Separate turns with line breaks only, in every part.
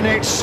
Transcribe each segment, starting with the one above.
and it's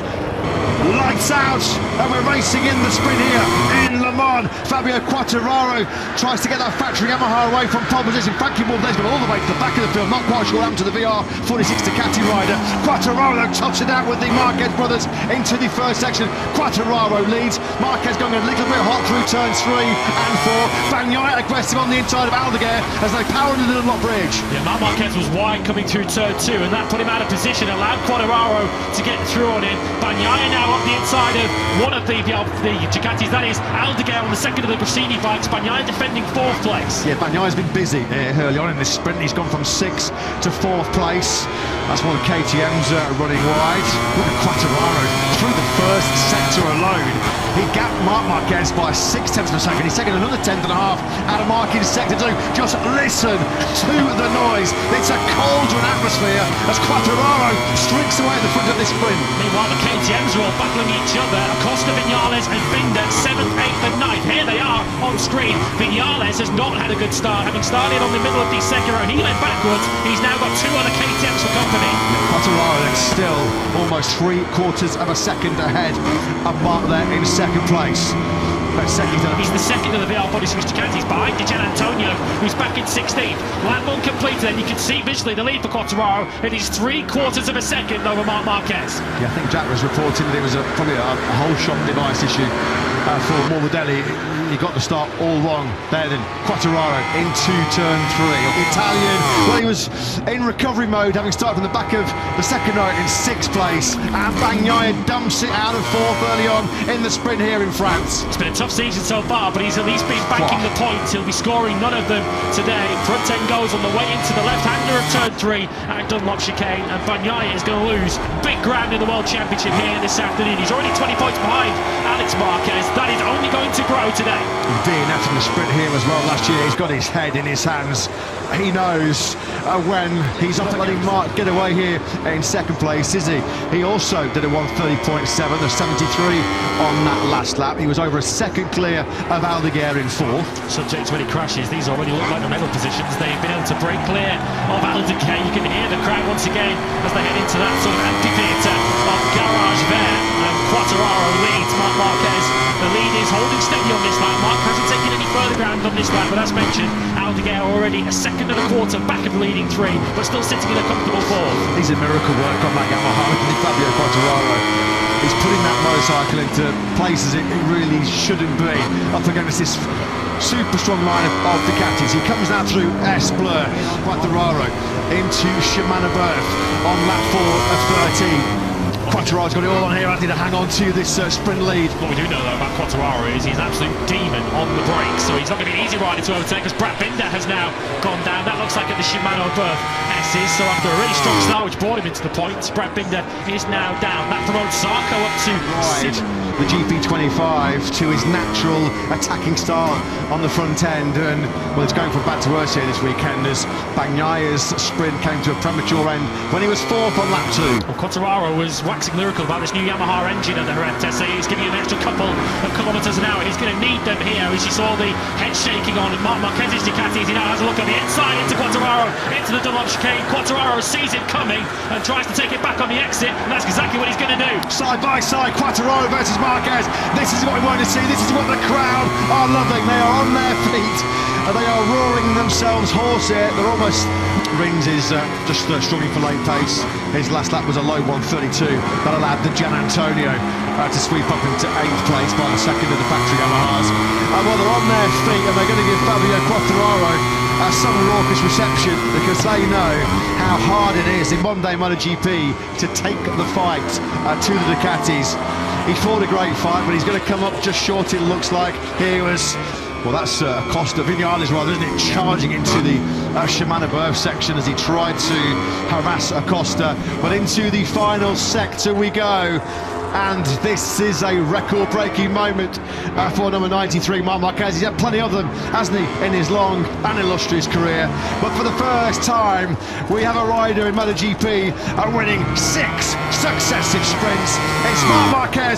lights out, and we're racing in the sprint here in Le Mans. Fabio Quartararo tries to get that factory Yamaha away from pole position. Frankie Morbidelli's gone all the way to the back of the field, not quite sure what happened to the VR46 Ducati rider. Quartararo tops it out with the Marquez brothers into the first section. Quartararo leads, Marquez going a little bit hot through turns 3 and 4. Bagnaia aggressive on the inside of Aldeguer as they power into the Lock Bridge.
Yeah, Marc Marquez was wide coming through turn 2, and that put him out of position, allowed Quartararo to get through on him. Bagnaia now up the inside of one of the Ducatis, that is Aldeguer on the second of the Gresini bikes. Bagnaia defending 4th place.
Yeah, Bagnaia's been busy early on in this sprint. He's gone from 6th to 4th place. That's one of KTM's running wide. Look at Quartararo through the first sector alone. He gapped Marc Marquez by 6/10 of a second. He's taken another 10.5 out of Marc in sector 2. Just listen to the noise. It's a cauldron atmosphere as Quartararo streaks away at the front of this sprint.
Meanwhile, the KTMs are all battling each other. Acosta, Viñales and Binder, 7th, 8th and 9th. Here they are on screen. Viñales has not had a good start, having started on the middle of the second row. He went backwards. He's now got 2 other KTMs for company.
Quartararo is still almost 3/4 of a second ahead of Marc there in second place.
He's the second of the VR46 Ducatis behind Gian Antonio, who's back in 16th. Lap 1 completed, and you can see visually the lead for Quartararo. It is 3/4 of a second over Marc Marquez.
Yeah, I think Jack was reporting that it was probably a whole shop device issue for Morbidelli. He got the start all wrong there. Then Quartararo into turn 3. Italian, well, he was in recovery mode, having started from the back of the second row in 6th place. And Bagnaia dumps it out of 4th early on in the sprint here in France.
It's been a tough season so far, but he's at least been banking the points. He'll be scoring none of them today. Front end goes on the way into the left-hander of turn 3 at Dunlop chicane, and Bagnaia is going to lose big ground in the World Championship here this afternoon. He's already 20 points behind Alex Marquez. That is only going to grow today.
DNF in the sprint here as well last year. He's got his head in his hands. He knows when he's not letting Marc get away here in second place, is he? He also did a 1:30.7, a 73 on that last lap. He was over a second clear of Aldeguer in 4th.
Subject to any crashes, these already look like the medal positions. They've been able to break clear of Aldeguer. You can hear the crowd once again as they head into that sort of amphitheatre of Garage Vert. And Quartararo leads Marc Marquez. The lead is holding steady on this lap. Marc hasn't taken any further ground on this lap, but as mentioned, Aldeguer already a 2.25 back of the leading 3, but still sitting in a comfortable 4th.
He's a miracle work on that Yamaha, isn't he, Fabio Quartararo? He's putting that motorcycle into places it really shouldn't be, up against this super strong line of Ducatis. He comes now through S-Blur, Quartararo into Shimano Berth on lap 4 of 13. Quartararo's got it all on here, hasn't he, to hang on to this sprint lead.
What we do know though about Quartararo is he's an absolute demon on the brakes, so he's not going to be an easy rider to overtake, as Brad Binder has now gone down. That looks like at the Shimano Berth S's, so after a really strong start which brought him into the points, Brad Binder is now down. That promotes Sarko up to
the GP25 to his natural attacking style on the front end, and well, it's going from bad to worse here this weekend as Bagnaia's sprint came to a premature end when he was 4th on lap 2.
Well, Quartararo was waxing lyrical about this new Yamaha engine at the Rentese. He's giving him an extra couple of kilometres an hour. He's going to need them here, as you saw the head shaking on Marc Marquez's Ducati. He now has a look on the inside into Quartararo, into the Dunlop chicane. Quartararo sees it coming and tries to take it back on the exit, and that's exactly what he's going to do.
Side by side, Quartararo versus Marquez. This is what we want to see. This is what the crowd are loving. They are on their feet. They are roaring themselves hoarse here. They're almost... Rings is just struggling for late pace. His last lap was a low 1:32. That allowed the Gian Antonio to sweep up into 8th place by the second of the factory Yamahas. Well, they're on their feet, and they're going to give Fabio Quartararo some raucous reception, because they know how hard it is in one day MotoGP to take the fight to the Ducatis. He fought a great fight, but he's going to come up just short, it looks like. Here was... Well, that's Acosta, Viñales rather, isn't it? Charging into the Shimano Berth section as he tried to harass Acosta. But into the final sector we go. And this is a record-breaking moment for number 93, Marc Marquez. He's had plenty of them, hasn't he, in his long and illustrious career. But for the first time, we have a rider in MotoGP winning 6 successive sprints. It's Marc Marquez.